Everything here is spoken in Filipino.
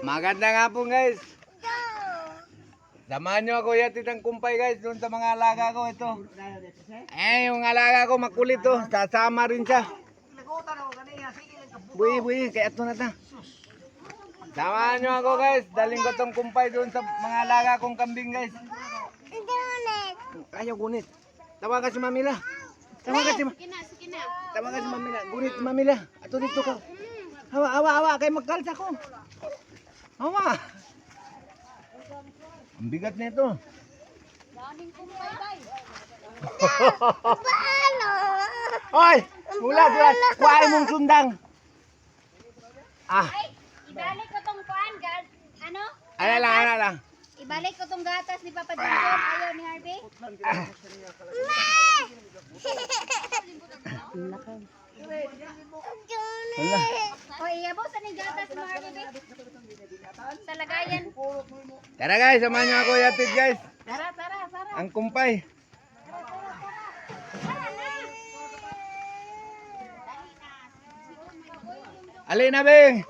Maganda nga po guys. Samahan nyo ako yatid ang kumpay guys doon sa mga alaga ko ito. Yung alaga ko makulit to. Sasama rin siya. Buhi, kaya ito na ta. Samahan nyo ako guys. Daling ko tong kumpay doon sa mga alaga kong kambing guys. Ayaw gunit. Tawagan si Mamila. Tawagan si Mamila. Gunit si Mamila. Ato dito ka. Hawa. Kaya magkalsa ko. Hawa. Ang bigat na ito. Daming kumpay, bay. Hoy! Mula. Kuhain mong sundang. Ay, ibalik ko tong kuan, guys. Ano? Ano lang. Ibalik ko tong gatas ni Papa Junjun. Ayaw ni Harvey. Wala. O, iyabusan ni gatas mo, Harvey. Sa lagayan. Tara guys, samahan nyo ako yatid guys. Tara. Ang kumpay. Alin na, Beng.